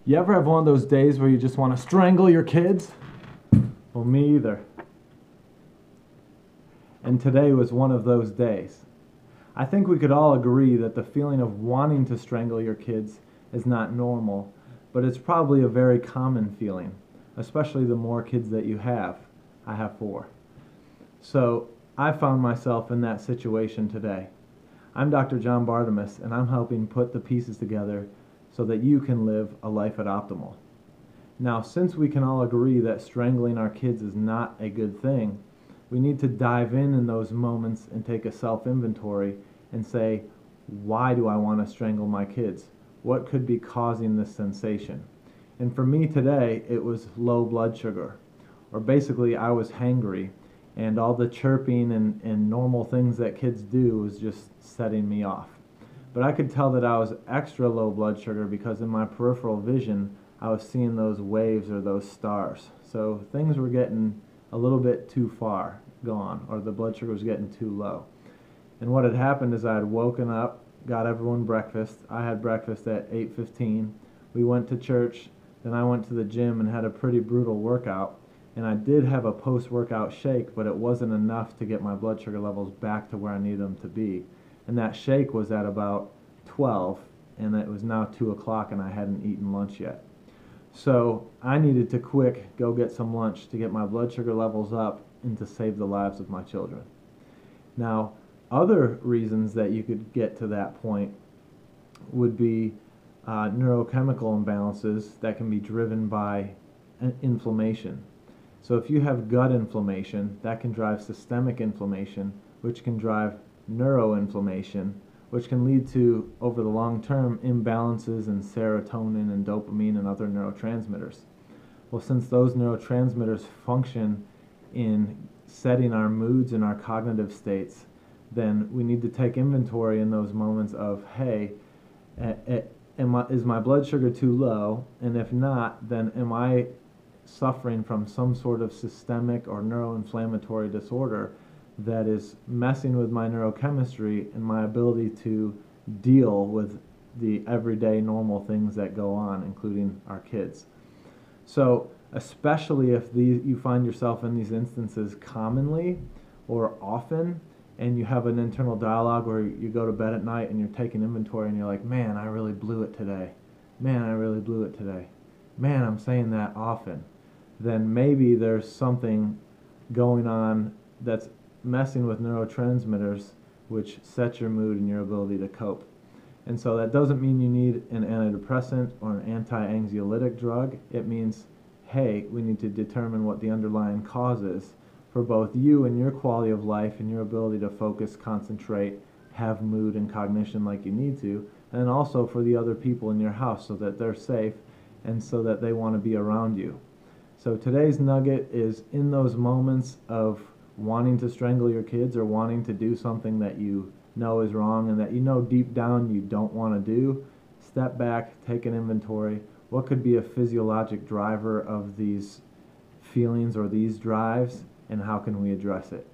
You ever have one of those days where you just want to strangle your kids? Well, me either. And today was one of those days. I think we could all agree that the feeling of wanting to strangle your kids is not normal, but it's probably a very common feeling, especially the more kids that you have. I have 4. So I found myself in that situation today. I'm Dr. John Bartemus, and I'm helping put the pieces together so that you can live a life at optimal. Now, since we can all agree that strangling our kids is not a good thing, we need to dive in those moments and take a self-inventory and say, why do I want to strangle my kids? What could be causing this sensation? And for me today, it was low blood sugar. Or basically, I was hangry, and all the chirping and normal things that kids do was just setting me off. But I could tell that I was extra low blood sugar because in my peripheral vision, I was seeing those waves or those stars. So things were getting a little bit too far gone, or the blood sugar was getting too low. And what had happened is I had woken up, got everyone breakfast. I had breakfast at 8:15. We went to church, then I went to the gym and had a pretty brutal workout. And I did have a post-workout shake, but it wasn't enough to get my blood sugar levels back to where I needed them to be. And that shake was at about 12, and it was now 2 o'clock and I hadn't eaten lunch yet. So I needed to quick go get some lunch to get my blood sugar levels up and to save the lives of my children. Now, other reasons that you could get to that point would be neurochemical imbalances that can be driven by inflammation. So if you have gut inflammation, that can drive systemic inflammation, which can drive neuroinflammation, which can lead to, over the long term, imbalances in serotonin and dopamine and other neurotransmitters. Well, since those neurotransmitters function in setting our moods and our cognitive states, then we need to take inventory in those moments of, hey, is my blood sugar too low? And if not, then am I suffering from some sort of systemic or neuroinflammatory disorder that is messing with my neurochemistry and my ability to deal with the everyday normal things that go on, including our kids. So especially if you find yourself in these instances commonly or often, and you have an internal dialogue where you go to bed at night and you're taking inventory and you're like, man, I really blew it today. Man, I really blew it today. Man, I'm saying that often. Then maybe there's something going on that's messing with neurotransmitters which set your mood and your ability to cope. And so that doesn't mean you need an antidepressant or an anti-anxiolytic drug. It means, hey, we need to determine what the underlying cause is for both you and your quality of life and your ability to focus, concentrate, have mood and cognition like you need to, and also for the other people in your house so that they're safe and so that they want to be around you. So today's nugget is in those moments of wanting to strangle your kids or wanting to do something that you know is wrong and that you know deep down you don't want to do, step back, take an inventory. What could be a physiologic driver of these feelings or these drives, and how can we address it?